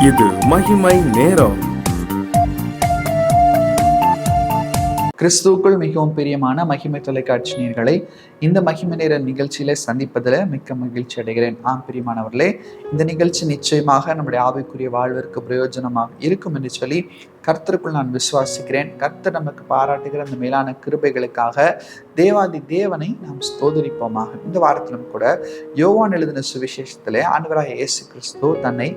இது மகிமை நேரம். கிறிஸ்துவுக்குள் மிகவும் பிரியமான மகிமை தொலைக்காட்சி நேயர்களை இந்த மகிமை நேர நிகழ்ச்சியில சந்திப்பதில் மிக்க மகிழ்ச்சி அடைகிறேன். பிரியமானவர்களே, இந்த நிகழ்ச்சி நிச்சயமாக நம்முடைய ஆவிக்குரிய வாழ்விற்கு பிரயோஜனமாக இருக்கும் என்று சொல்லி கர்த்தருக்குள் நான் விசுவாசிக்கிறேன். கர்த்தர் நமக்கு பாராட்டுகிற அந்த மேலான கிருபைகளுக்காக தேவாதி தேவனை நாம் ஸ்தோதரிப்போமாக. இந்த வாரத்திலும் கூட யோவான் எழுதின சுவிசேஷத்திலே ஆண்டவராகிய இயேசு கிறிஸ்து தன்னை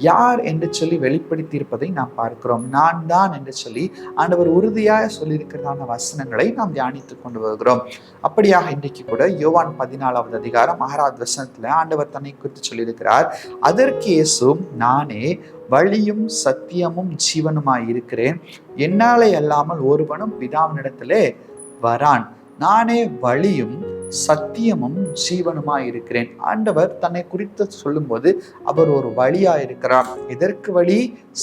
யார் என்று சொல்லி வெளிப்படுத்தி இருப்பதை நாம் பார்க்கிறோம். நான் தான் என்று சொல்லி ஆண்டவர் உறுதியாக சொல்லியிருக்கிறதான வசனங்களை நாம் தியானித்துக் கொண்டு வருகிறோம். அப்படியாக இன்றைக்கு கூட யோவான் 14வது அதிகாரம் 6வது வசனத்துல ஆண்டவர் தன்னை குறித்து சொல்லியிருக்கிறார். அதற்கு இயேசு, நானே வழியும் சத்தியமும் ஜீவனுமாய் இருக்கிறேன், என்னாலே அல்லாமல் ஒருவனும் பிதாவினிடத்திலே வரான். நானே வழியும் சத்தியமும் ஜீவனுமாய் இருக்கிறேன். ஆண்டவர் தன்னை குறித்து சொல்லும்போது அவர் ஒரு வழியா இருக்கிறார். எதற்கு வழி?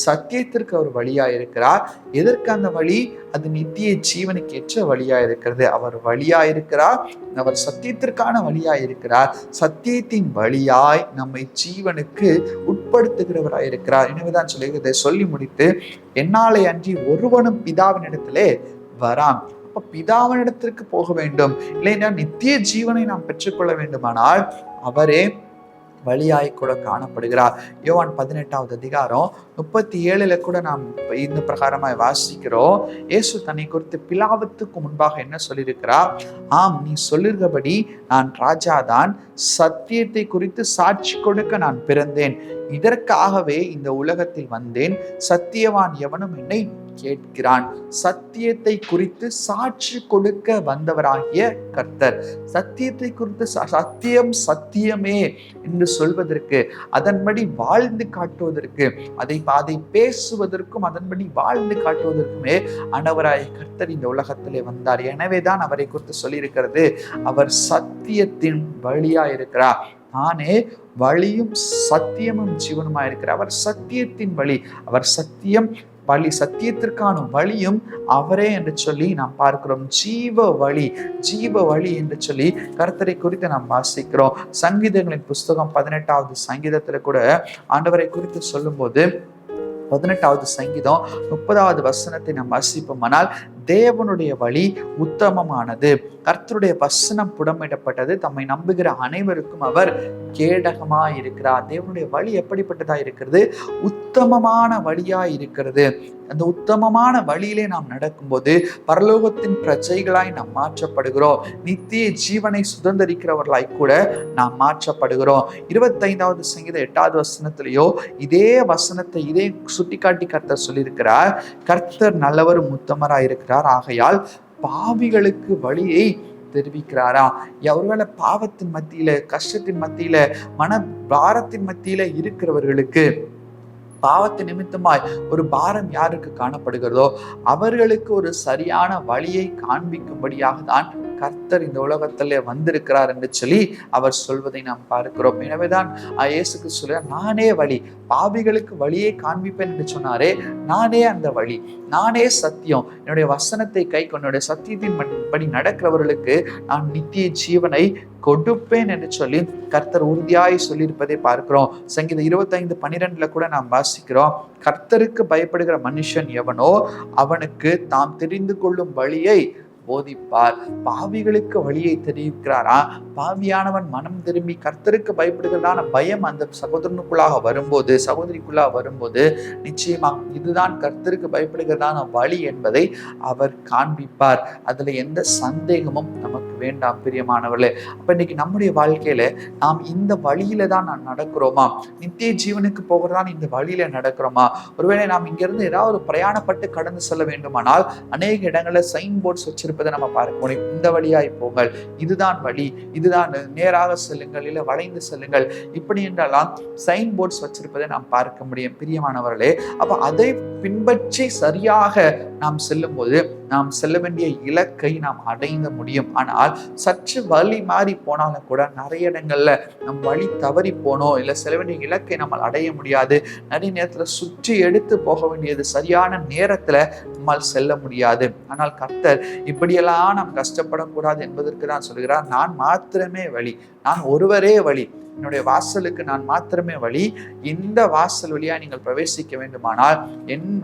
சத்தியத்திற்கு அவர் வழியா இருக்கிறார். எதற்கு அந்த வழி? அது நித்திய ஜீவனுக்கு ஏற்ற வழியா இருக்கிறது. அவர் வழியா இருக்கிறார், அவர் சத்தியத்திற்கான வழியா இருக்கிறார். சத்தியத்தின் வழியாய் நம்மை ஜீவனுக்கு உட்படுத்துகிறவராய் இருக்கிறார். எனவேதான் இதை சொல்லி முடித்து, என்னாலே அன்றி ஒருவனும் பிதாவினிடத்திலே வரான். பிதாவினிடத்திற்கு போக வேண்டும், இல்லைன்னா நித்திய ஜீவனை நாம் பெற்றுக்கொள்ள வேண்டுமானால் அவரே வழியாய் கூட காணப்படுகிறார். யோவான் 18வது அதிகாரம் 37 கூட நாம் இந்த பிரகாரமாய் வாசிக்கிறோம். இயேசு தன்னை குறித்து பிலாத்துக்கு முன்பாக என்ன சொல்லியிருக்கிறார்? ஆம், நீ சொல்லுகிறபடி நான் ராஜாதான், சத்தியத்தை குறித்து சாட்சி கொடுக்க நான் பிறந்தேன், இதற்காகவே இந்த உலகத்தில் வந்தேன், சத்தியவான் எவனும் என்னை கேட்கிறான். சத்தியத்தை குறித்து சாட்சி கொடுக்க வந்தவராகிய கர்த்தர். சத்தியத்தை குறித்து சத்தியம் சத்தியமே என்று சொல்வதற்கு, அதன்படி வாழ்ந்து காட்டுவதற்கு, அதை பேசுவதற்கும் அதன்படி வாழ்ந்து காட்டுவதற்குமே ஆண்டவராகிய கர்த்தர் இந்த உலகத்திலே வந்தார். எனவேதான் அவரை குறித்து சொல்லியிருக்கிறது, அவர் சத்தியத்தின் வழியா இருக்கிறார். நானே வழியும் சத்தியமும் ஜீவனுமாய் இருக்கிறார். அவர் சத்தியத்தின் வழி, அவர் சத்தியம் வழி, சத்தியத்திற்கான வழியும் அவரே என்று சொல்லி நாம் பார்க்கிறோம். ஜீவ வழி என்று சொல்லி கர்த்தரை குறித்து நாம் வாசிக்கிறோம். சங்கீதங்களின் புஸ்தகம் 18வது சங்கீதத்துல கூட ஆண்டவரை குறித்து சொல்லும் போது 18வது சங்கீதம் 30வது வசனத்தை நாம் வாசிப்போமானால், தேவனுடைய வழி உத்தமமானது, கர்த்தருடைய வசனம் புடமிடப்பட்டது, தம்மை நம்புகிற அனைவருக்கும் அவர் கேடகமாய் இருக்கிறார். தேவனுடைய வழி எப்படிப்பட்டதா இருக்கிறது? உத்தமமான வழியா இருக்கிறது. அந்த உத்தமமான வழியிலே நாம் நடக்கும்போது பரலோகத்தின் பிரஜைகளாய் நாம் மாற்றப்படுகிறோம். நித்திய ஜீவனை சுதந்திரிக்கிறவர்களாய் கூட நாம் மாற்றப்படுகிறோம். 25வது சங்கீதம் 8வது வசனத்திலேயோ இதே வசனத்தை இதே சுட்டிக்காட்டி கர்த்தர் சொல்லியிருக்கிறார். கர்த்தர் நல்லவரும் உத்தமராய் இருக்கிறார், ஆகையால் பாவிகளுக்கு வழியை தெரிவிக்கிறாரா? ஒருவேளை பாவத்தின் மத்தியில, கஷ்டத்தின் மத்தியில, மன பாரத்தின் மத்தியில இருக்கிறவர்களுக்கு, பாவத்தின் நிமித்தமாய் ஒரு பாரம் யாருக்கு காணப்படுகிறதோ அவர்களுக்கு ஒரு சரியான வழியை காண்பிக்கும்படியாக தான் கர்த்தர் இந்த உலகத்திலே வந்திருக்கிறார் என்று சொல்லி அவர் சொல்வதை நாம் பார்க்கிறோம். எனவேதான் இயேசுக்கு சொல்ல, நானே வழி, பாவிகளுக்கு வழியை காண்பிப்பேன் என்று சொன்னாரே, நானே அந்த வழி, நானே சத்தியம், என்னுடைய வசனத்தை கை கொண்டு சத்தியத்தின் படி நடக்கிறவர்களுக்கு நான் நித்திய ஜீவனை கொடுப்பேன் என்று சொல்லி கர்த்தர் உறுதியாய் சொல்லியிருப்பதை பார்க்கிறோம். சங்கீதம் 25:12 கூட நாம் வாசிக்கிறோம், கர்த்தருக்கு பயப்படுகிற மனுஷன் எவனோ அவனுக்கு தாம் தெரிந்து கொள்ளும் வழியை போதிப்பார். பாவிகளுக்கு வழியை தெரிவிக்கிறாரா? பாவியானவன் மனம் திரும்பி கர்த்தருக்கு பயப்படுகிறதான பயம் அந்த சகோதரனுக்குள்ளாக வரும்போது, சகோதரிக்குள்ளாக வரும்போது, நிச்சயமாக இதுதான் கர்த்தருக்கு பயப்படுகிறதான வழி என்பதை அவர் காண்பிப்பார். அதுல எந்த சந்தேகமும் நமக்கு வேண்டாம் பிரியமானவர்களே. அப்ப இன்னைக்கு நம்முடைய வாழ்க்கையில நாம் இந்த வழியில தான் நான் நடக்கிறோமா? நித்திய ஜீவனுக்கு போகிறதான் இந்த வழியில நடக்கிறோமா? ஒருவேளை நாம் இங்கிருந்து ஏதாவது பிரயாணப்பட்டு கடந்து செல்ல வேண்டுமானால் அநேக இடங்கள்ல சைன் போர்ட்ஸ் வச்சிருப்பதை நம்ம பார்க்க முடியும். இந்த வழியாய் போங்கள், இதுதான் வழி, இதுதான் நேராக செல்லுங்கள், இல்ல வளைந்து செல்லுங்கள், இப்படி என்றெல்லாம் சைன் போர்ட்ஸ் வச்சிருப்பதை நாம் பார்க்க முடியும் பிரியமானவர்களே. அப்ப அதை பின்பற்றி சரியாக நாம் செல்லும் போது நாம் செல்ல வேண்டிய இலக்கை நாம் அடைந்த முடியும். ஆனால் சற்று வழி மாறி போனாலும் கூட நிறைய இடங்கள்ல நம் வழி தவறி போனோம், இல்லை செல்ல வேண்டிய இலக்கை நம்மால் அடைய முடியாது. நிறைய நேரத்துல சுற்றி எடுத்து போக வேண்டியது சரியான நேரத்துல நம்மால் செல்ல முடியாது. ஆனால் கர்த்தர் இப்படியெல்லாம் நாம் கஷ்டப்படக்கூடாது என்பதற்கு தான் சொல்கிறார், நான் மாத்திரமே வழி, நான் ஒருவரே வழி, என்னுடைய வாசலுக்கு நான் மாத்திரமே வழி. இந்த வாசல் வழியா நீங்கள் பிரவேசிக்க வேண்டுமானால்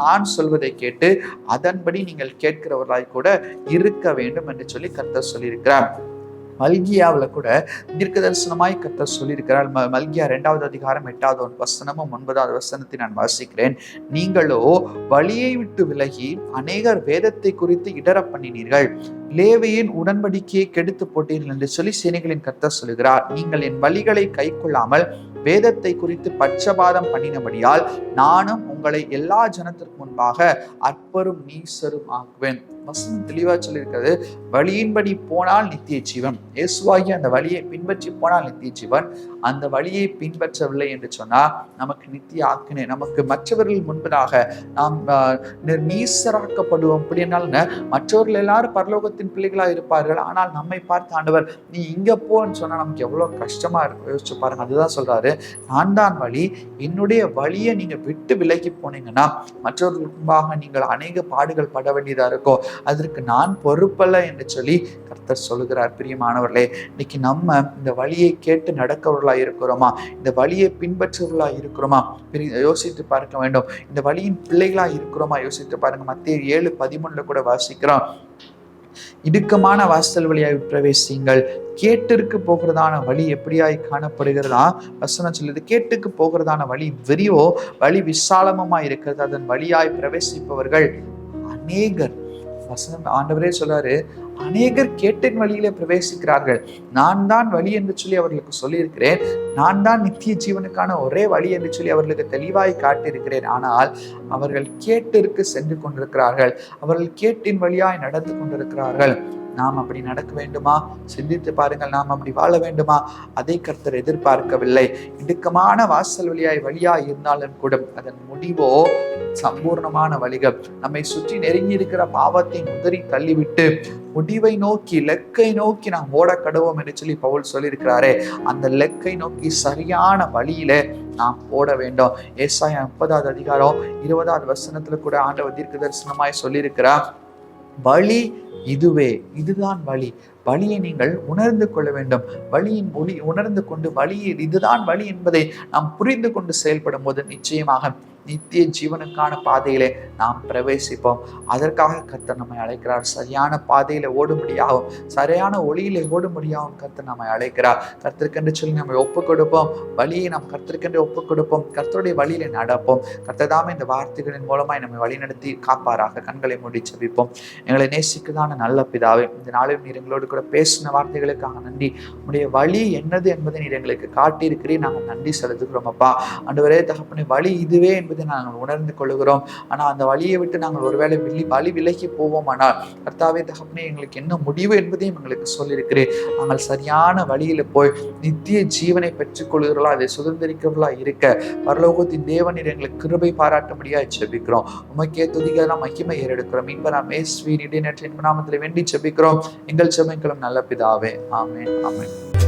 நான் சொல்வதை கேட்டு அதன்படி நீங்கள் கேட்கிறவர்களாய் கூட இருக்க வேண்டும் என்று சொல்லி கர்த்தர் சொல்லியிருக்கிறார். மல்கியாவில் கூட தீர்க்க தரிசனமாய் கர்த்தர் சொல்லியிருக்கிறார். மல்கியா 2வது அதிகாரம் 8வது வசனமும் 9வது வசனத்தை நான் வாசிக்கிறேன். நீங்களோ வழியை விட்டு விலகி அநேகர் வேதத்தை குறித்து இடர பண்ணினீர்கள், லேவியின் உடன்படிக்கையை கெடுத்து போட்டீர்கள் என்று சொல்லி சேனைகளின் கர்த்தர் சொல்லுகிறார். நீங்கள் என் வழிகளை கை கொள்ளாமல் வேதத்தை குறித்து பட்சபாதம் பண்ணினபடியால் நானும் உங்களை எல்லா ஜனத்திற்கு முன்பாக அற்பரும் நீசரும் ஆக்குவேன். வசனம் தெளிவா சொல்லியிருக்கிறது. வழியின்படி போனால் நித்திய ஜீவன். இயேசுவாகிய அந்த வழியை பின்பற்றி போனால் நித்திய ஜீவன். அந்த வழியை பின்பற்றவில்லை என்று சொன்னா நமக்கு நித்திய ஆக்கினை, நமக்கு மற்றவர்கள் முன்பதாக நாம் நீசராக்கப்படுவோம். அப்படி என்னால் மற்றவர்கள் எல்லாரும் பரலோகத்தின் பிள்ளைகளா இருப்பார்கள், ஆனால் நம்மை பார்த்து ஆண்டவர் நீ இங்க போன்னு சொன்னா நமக்கு எவ்வளவு கஷ்டமா இருக்கு. யோசிச்சு பாருங்க. அதுதான் சொல்றாரு, நான் தான் வழி. என்னுடைய வழியை நீங்க விட்டு விலகி போனீங்கன்னா மற்றவர்கள் முன்பாக நீங்கள் அநேக பாடுகள் பட வேண்டியதா இருக்கும். அதற்கு நான் பொறுப்பல்ல என்று சொல்லி கர்த்தர் சொல்லுகிறார். பிரியமானவர்களே, இன்னைக்கு நம்ம இந்த வழியை கேட்டு நடக்கவர்களா இருக்கிறோமா? இந்த வழியை பின்பற்றுவர்களா இருக்கிறோமா? யோசித்து பார்க்க வேண்டும். இந்த வழியின் பிள்ளைகளா இருக்கிறோமா? யோசித்து பாருங்க. மத்தேயு 7:13 கூட வாசிக்கிறோம். இடுக்கமான வாசல் வழியாய் பிரவேசிங்கள், கேட்டிற்கு போகிறதான வழி எப்படியாய் காணப்படுகிறதா? வசனம் சொல்லுது, கேட்டுக்கு போகிறதான வழி விரிவோ வழி விசாலமுமா இருக்கிறது, அதன் வழியாய் பிரவேசிப்பவர்கள் அநேகர். வசனம் ஆண்டவரே சொல்றாரு, அநேகர் கேட்டின் வழியில பிரவேசிக்கிறார்கள். நான் தான் வழி என்று சொல்லி அவர்களுக்கு சொல்லியிருக்கிறேன். நான் தான் நித்திய ஜீவனுக்கான ஒரே வழி என்று சொல்லி அவர்களுக்கு தெளிவாய் காட்டியிருக்கிறேன். ஆனால் அவர்கள் கேட்டிற்கு சென்று கொண்டிருக்கிறார்கள். அவர்கள் கேட்டின் வழியாய் நடந்து கொண்டிருக்கிறார்கள். நாம் அப்படி நடக்க வேண்டுமா? சிந்தித்து பாருங்கள். நாம் அப்படி வாழ வேண்டுமா? அதை கர்த்தர் எதிர்பார்க்கவில்லை. இடுக்கமான வாசல் வழியாய் இருந்தாலும் கூட அதன் முடிவோ சம்பூர்ணமான வழிகள். நம்மை சுற்றி நெருங்கி இருக்கிற பாவத்தை உதறி தள்ளிவிட்டு முடிவை நோக்கி, லெக்கை நோக்கி நாம் ஓட கடவோம் என்று சொல்லி பவுல் சொல்லியிருக்கிறாரே, அந்த லெக்கை நோக்கி சரியான வழியில நாம் ஓட வேண்டும். ஏசாயா 30வது அதிகாரம் 20வது வசனத்துல கூட ஆண்டவர் தீர்க்க தரிசனமாய் சொல்லியிருக்கிறார், வழி இதுவே, இதுதான் வழி. வழியை நீங்கள் உணர்ந்து கொள்ள வேண்டும். வழியின் ஒளி உணர்ந்து கொண்டு வழியில் இதுதான் வழி என்பதை நாம் புரிந்து கொண்டு செயல்படும் போது நிச்சயமாக நித்திய ஜீவனுக்கான பாதையிலே நாம் பிரவேசிப்போம். அதற்காக கர்த்தர் நம்மை அழைக்கிறார். சரியான பாதையில ஓடும்படியாகவும் சரியான ஒளியில ஓடும்படியாகவும் கர்த்தர் நம்மை அழைக்கிறார். கர்த்தருக்கென்று சொல்லி நம்மை ஒப்புக் கொடுப்போம். வழியை நாம் கர்த்தருக்கென்று ஒப்புக் கொடுப்போம். கர்த்தருடைய வழியில நடப்போம். கர்த்தர் தாமே இந்த வார்த்தைகளின் மூலமாய் நம்மை வழிநடத்தி காப்பாராக. கண்களை மூடி ஜெபிப்போம். எங்களை நேசிக்குதான நல்ல பிதாவே, இந்த நாளில் நீர் எங்களோடு கூட பேசின வார்த்தைகளுக்காக நன்றி. உடைய வழி என்னது என்பதை நீர் எங்களுக்கு காட்டியிருக்கிறீர். நாங்கள் நன்றி செலுத்துகிறோம் அப்பா. ஆண்டவரே தகப்பனே, வழி இதுவே என்பதை நாங்கள் உணர்ந்து கொள்கிறோம். ஆனால் அந்த வழியை விட்டு நாங்கள் ஒருவேளை வழி விலகி போவோம். ஆனால் கர்த்தாவே தகப்பனே, எங்களுக்கு என்ன முடிவு என்பதையும் எங்களுக்கு சொல்லியிருக்கிறேன். நாங்கள் சரியான வழியில போய் நித்திய ஜீவனை பெற்றுக் கொள்கிறோம், அதை சுதந்திரிக்கிறவர்களா இருக்க பரலோகத்தின் தேவனீர் எங்களுக்கு கிருபை பாராட்டும்படியா ஜெபிக்கிறோம். உமக்கே துதிகரம் மகிமை ஏறெடுக்கிறோம். மீன்ப நாம் இயேசுவின் இடைநற்ற நாமத்தில் வேண்டி ஜெபிக்கிறோம். எங்கள் ஜெபங்களும் நல்ல பிதாவே. ஆமென், ஆமென்.